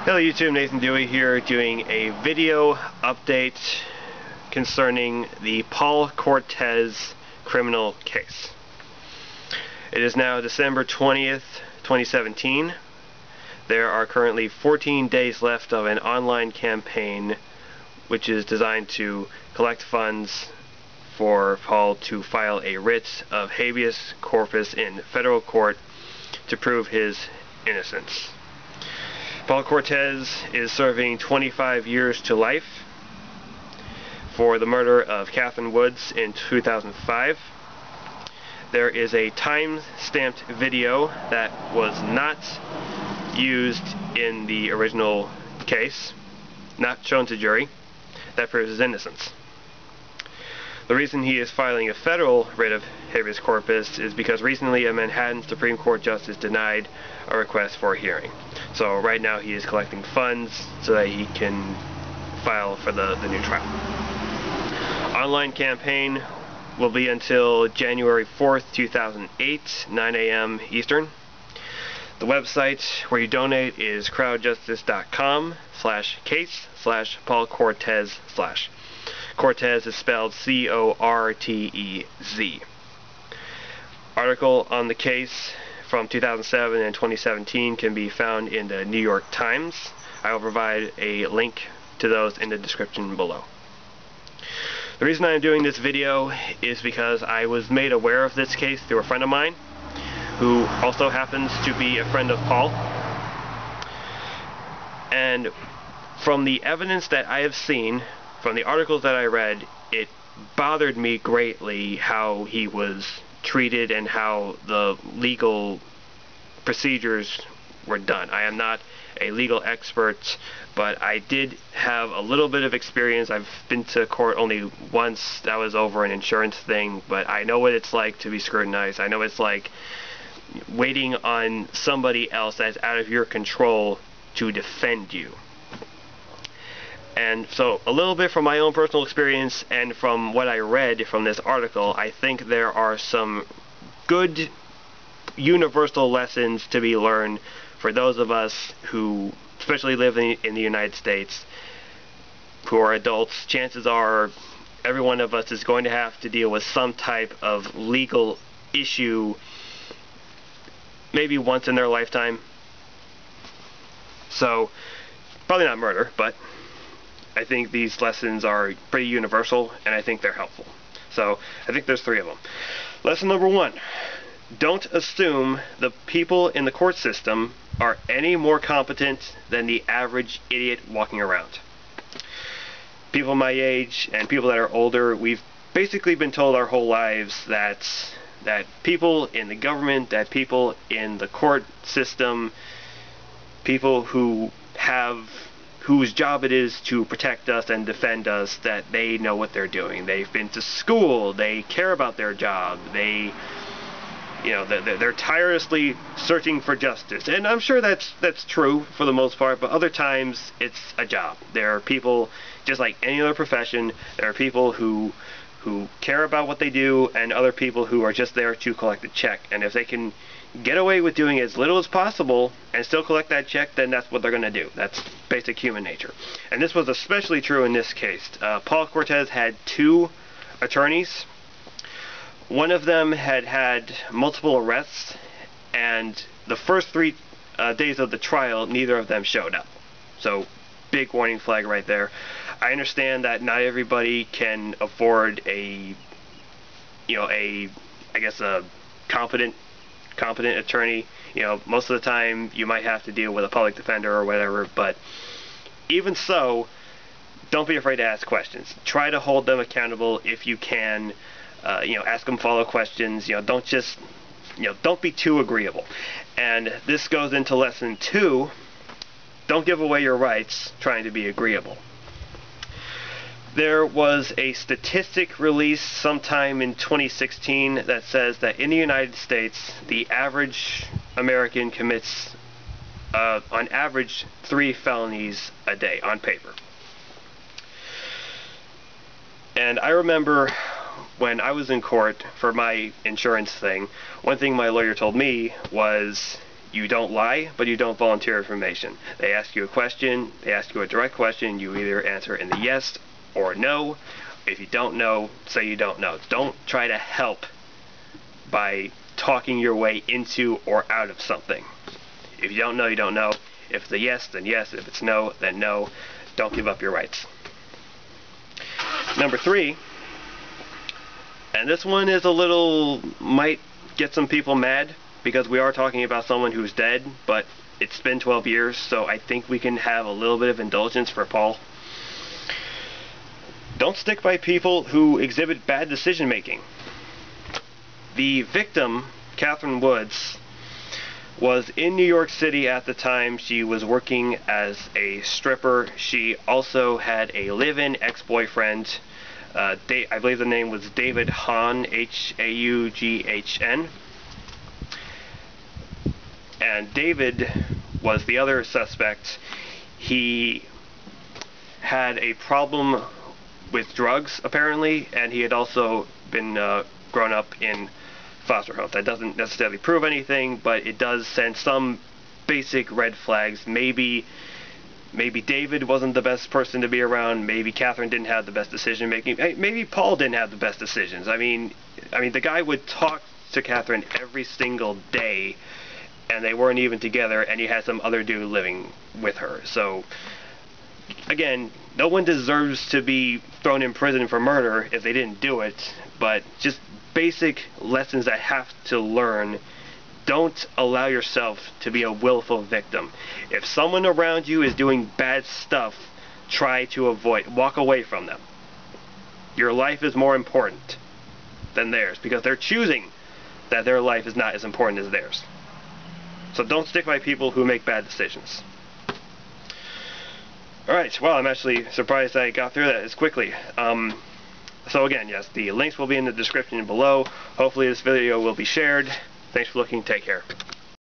Hello YouTube, Nathan Dewey here doing a video update concerning the Paul Cortez criminal case. It is now December 20th, 2017. There are currently 14 days left of an online campaign which is designed to collect funds for Paul to file a writ of habeas corpus in federal court to prove his innocence. Paul Cortez is serving 25 years to life for the murder of Catherine Woods in 2005. There is a time-stamped video that was not used in the original case, not shown to jury, that proves his innocence. The reason he is filing a federal writ of habeas corpus is because recently a Manhattan Supreme Court justice denied a request for a hearing. So right now he is collecting funds so that he can file for the new trial. Online campaign will be until January 4th, 2008, 9 a.m. Eastern. The website where you donate is crowdjustice.com/case/Paul Cortez/. Cortez is spelled C-O-R-T-E-Z. Article on the case from 2007 and 2017 can be found in the New York Times. I will provide a link to those in the description below. The reason I am doing this video is because I was made aware of this case through a friend of mine who also happens to be a friend of Paul. And from the evidence that I have seen, from the articles that I read, it bothered me greatly how he was treated and how the legal procedures were done. I am not a legal expert, but I did have a little bit of experience. I've been to court only once. That was over an insurance thing, but I know what it's like to be scrutinized. I know what it's like waiting on somebody else that's out of your control to defend you. And so a little bit from my own personal experience and from what I read from this article, I think there are some good universal lessons to be learned for those of us who especially live in the United States, who are adults. Chances are every one of us is going to have to deal with some type of legal issue maybe once in their lifetime. So probably not murder, but I think these lessons are pretty universal, and I think they're helpful. So I think there's 3 of them. Lesson number 1, don't assume the people in the court system are any more competent than the average idiot walking around. People my age and people that are older, we've basically been told our whole lives that people in the government, that people in the court system, people whose job it is to protect us and defend us, that they know what they're doing. They've been to school, they care about their job, they're tirelessly searching for justice. And I'm sure that's true for the most part, but other times it's a job. There are people, just like any other profession, there are people who care about what they do, and other people who are just there to collect a check. And if they can get away with doing as little as possible and still collect that check, then that's what they're going to do. That's basic human nature. And this was especially true in this case. Paul Cortez had 2 attorneys. One of them had multiple arrests, and the first 3 days of the trial, neither of them showed up. So big warning flag right there. I understand that not everybody can afford a competent attorney. Most of the time you might have to deal with a public defender or whatever, but even so, don't be afraid to ask questions. Try to hold them accountable if you can. Ask them follow-up questions. Don't be too agreeable. And this goes into lesson 2. Don't give away your rights trying to be agreeable. There was a statistic released sometime in 2016 that says that in the United States, the average American commits, on average, 3 felonies a day on paper. And I remember when I was in court for my insurance thing, one thing my lawyer told me was, You don't lie, but you don't volunteer information. They ask you a question, they ask you a direct question, you either answer in the yes or no. If you don't know, say you don't know. Don't try to help by talking your way into or out of something. If you don't know, you don't know. If it's a yes, then yes. If it's no, then no. Don't give up your rights. Number 3, and this one is might get some people mad, because we are talking about someone who's dead, but it's been 12 years, so I think we can have a little bit of indulgence for Paul. Don't stick by people who exhibit bad decision making. The victim, Catherine Woods, was in New York City at the time. She was working as a stripper. She also had a live-in ex-boyfriend. I believe the name was David Hahn, H-A-U-G-H-N. And David was the other suspect. He had a problem with drugs, apparently, and he had also been grown up in foster homes. That doesn't necessarily prove anything, but it does send some basic red flags. Maybe David wasn't the best person to be around. Maybe Catherine didn't have the best decision making. Maybe Paul didn't have the best decisions. I mean, the guy would talk to Catherine every single day, and they weren't even together, and he had some other dude living with her. So, again, no one deserves to be thrown in prison for murder if they didn't do it, but just basic lessons I have to learn. Don't allow yourself to be a willful victim. If someone around you is doing bad stuff, try to walk away from them. Your life is more important than theirs, because they're choosing that their life is not as important as theirs. So don't stick by people who make bad decisions. Alright, well, I'm actually surprised I got through that as quickly. So again, yes, the links will be in the description below. Hopefully this video will be shared. Thanks for looking. Take care.